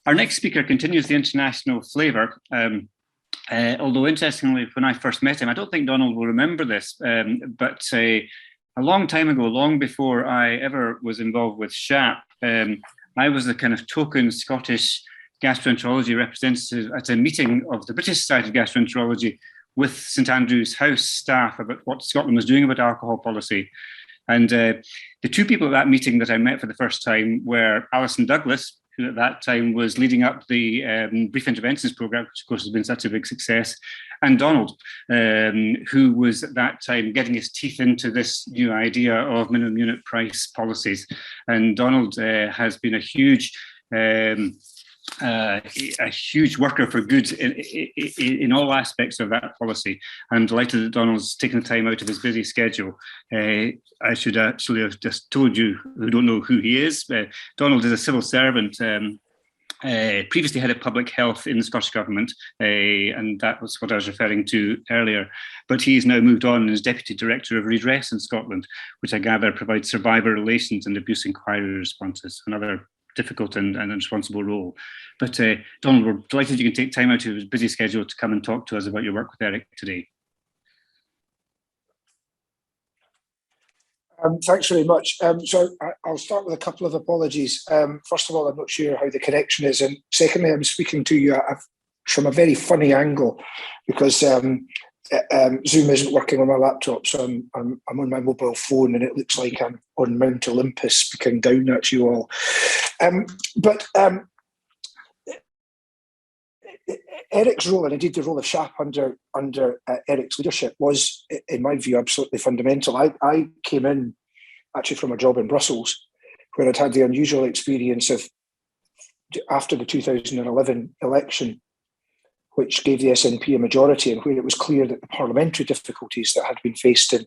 Our next speaker continues the international flavour. Although interestingly, when I first met him, I don't think Donald will remember this, but a long time ago, long before I ever was involved with SHAAP, I was the kind of token Scottish gastroenterology representative at a meeting of the British Society of Gastroenterology with St Andrew's House staff about what Scotland was doing about alcohol policy. And the two people at that meeting that I met for the first time were Alison Douglas, who at that time was leading up the brief interventions programme, which of course has been such a big success, and Donald, who was at that time getting his teeth into this new idea of minimum unit price policies. And Donald has been a huge worker for good in all aspects of that policy. I'm delighted that Donald's taken the time out of his busy schedule. I should actually have just told you who don't know who he is. Donald is a civil servant, previously head of public health in the Scottish Government, and that was what I was referring to earlier. But he's now moved on and is Deputy Director of Redress in Scotland, which I gather provides survivor relations and abuse inquiry responses, another difficult and responsible role. But Donald, we're delighted you can take time out of his busy schedule to come and talk to us about your work with Eric today. Thanks very much. So I'll start with a couple of apologies. First of all, I'm not sure how the connection is. And secondly, I'm speaking to you from a very funny angle because Zoom isn't working on my laptop. So I'm on my mobile phone and it looks like I'm on Mount Olympus speaking down at you all. Eric's role, and indeed the role of SHAAP under Eric's leadership, was, in my view, absolutely fundamental. I came in actually from a job in Brussels, where I'd had the unusual experience of, after the 2011 election, which gave the SNP a majority, and where it was clear that the parliamentary difficulties that had been faced in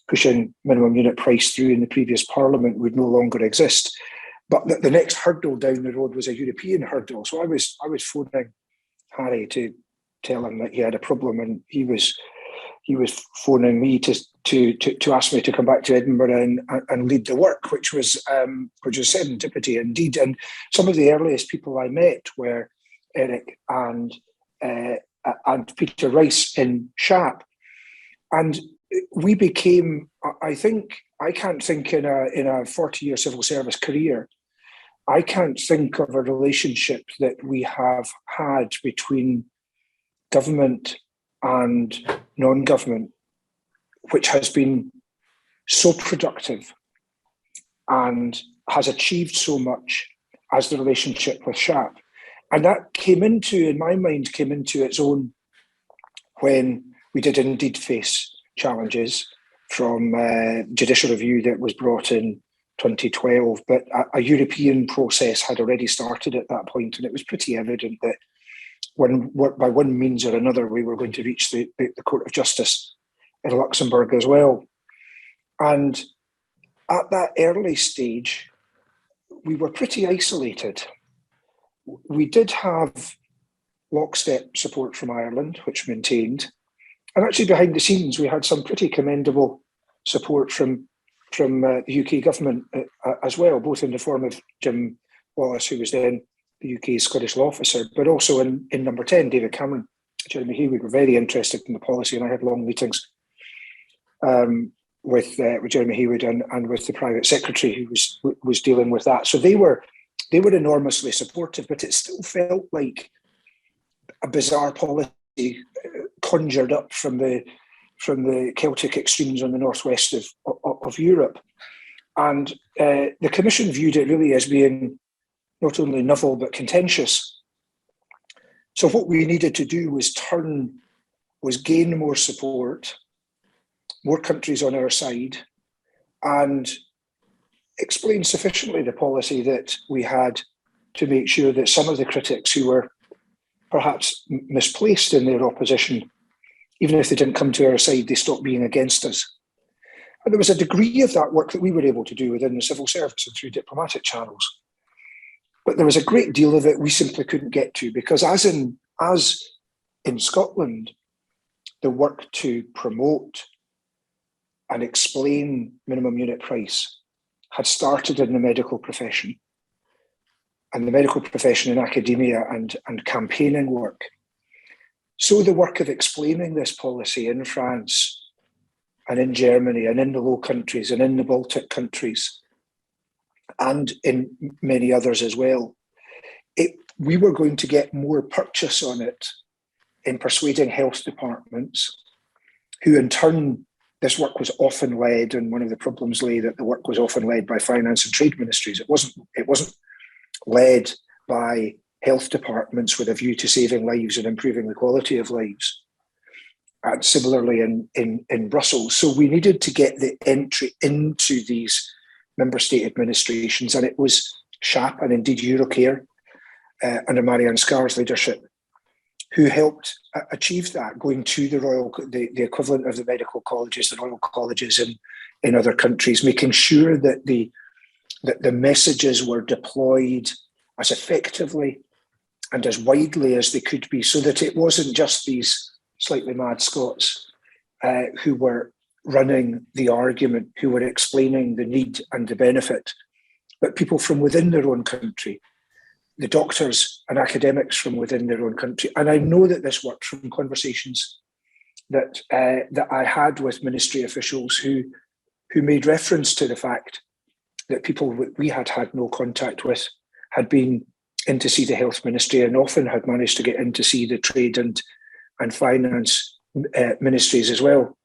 pushing minimum unit price through in the previous parliament would no longer exist. But the next hurdle down the road was a European hurdle. So I was phoning Harry to tell him that he had a problem, and he was phoning me to ask me to come back to Edinburgh and lead the work, which was serendipity indeed. And some of the earliest people I met were Eric and Peter Rice in SHAAP, and we became, I can't think in a 40-year civil service career, I can't think of a relationship that we have had between government and non-government which has been so productive and has achieved so much as the relationship with SHAAP. And that in my mind, came into its own when we did indeed face challenges from judicial review that was brought in 2012, but a European process had already started at that point, and it was pretty evident that by one means or another we were going to reach the Court of Justice in Luxembourg as well. And at that early stage, we were pretty isolated. We did have lockstep support from Ireland, which maintained, and actually behind the scenes we had some pretty commendable support from the UK government as well, both in the form of Jim Wallace, who was then the UK's Scottish law officer, but also in number 10, David Cameron, Jeremy Haywood were very interested in the policy, and I had long meetings with Jeremy Haywood and with the private secretary who was dealing with that. So they were enormously supportive, but it still felt like a bizarre policy conjured up from the Celtic extremes on the northwest of Europe. And the Commission viewed it really as being not only novel but contentious. So what we needed to do was gain more support, more countries on our side, and explain sufficiently the policy that we had to make sure that some of the critics who were perhaps misplaced in their opposition, even if they didn't come to our side, they stopped being against us. And there was a degree of that work that we were able to do within the civil service and through diplomatic channels. But there was a great deal of it we simply couldn't get to, because as in Scotland, the work to promote and explain minimum unit price had started in the medical profession. and the medical profession in academia and campaigning work. So the work of explaining this policy in France and in Germany and in the Low Countries and in the Baltic countries and in many others as well, we were going to get more purchase on it in persuading health departments, who in turn, this work was often led, and one of the problems lay that the work was often led by finance and trade ministries. It wasn't led by health departments with a view to saving lives and improving the quality of lives. And similarly in Brussels. So we needed to get the entry into these member state administrations, and it was SHAAP and indeed Eurocare under Marianne Scarr's leadership who helped achieve that, going to the equivalent of the medical colleges, the royal colleges in other countries, making sure that the messages were deployed as effectively and as widely as they could be, so that it wasn't just these slightly mad Scots who were running the argument, who were explaining the need and the benefit, but people from within their own country, the doctors and academics from within their own country. And I know that this worked from conversations that I had with ministry officials who made reference to the fact that people we had no contact with had been in to see the health ministry and often had managed to get in to see the trade and finance ministries as well.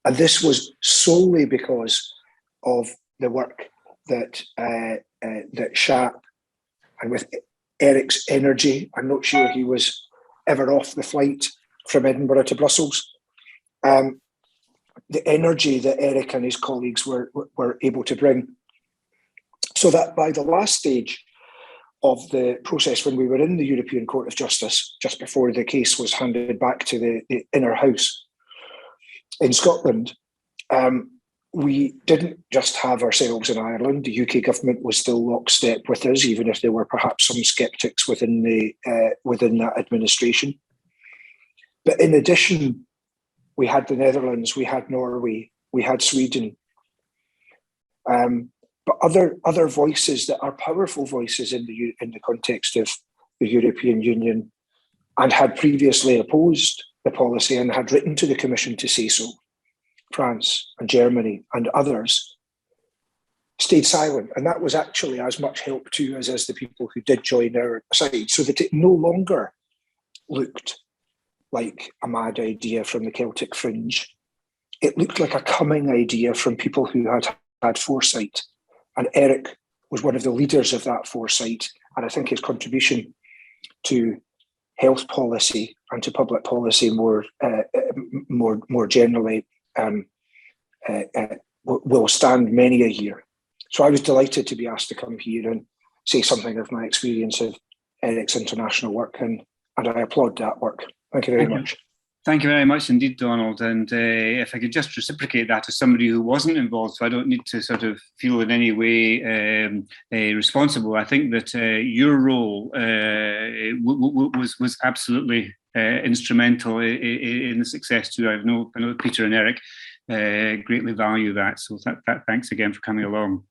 And this was solely because of the work that SHAAP, and with Eric's energy, I'm not sure he was ever off the flight from Edinburgh to Brussels, the energy that Eric and his colleagues were able to bring. So that by the last stage of the process, when we were in the European Court of Justice, just before the case was handed back to the Inner House in Scotland, we didn't just have ourselves in Ireland. The UK government was still lockstep with us, even if there were perhaps some sceptics within that administration. But in addition, we had the Netherlands, we had Norway, we had Sweden. But other voices that are powerful voices in the context of the European Union, and had previously opposed the policy and had written to the Commission to say so, France and Germany and others, stayed silent. And that was actually as much help to us as the people who did join our side, so that it no longer looked like a mad idea from the Celtic fringe. It looked like a coming idea from people who had foresight. And Eric was one of the leaders of that foresight. And I think his contribution to health policy and to public policy more generally will stand many a year. So I was delighted to be asked to come here and say something of my experience of Eric's international work, and I applaud that work. Thank you very much. Thank you very much indeed, Donald. And if I could just reciprocate that as somebody who wasn't involved, so I don't need to sort of feel in any way responsible. I think that your role was absolutely instrumental in the success too. I know Peter and Eric greatly value that. So thanks again for coming along.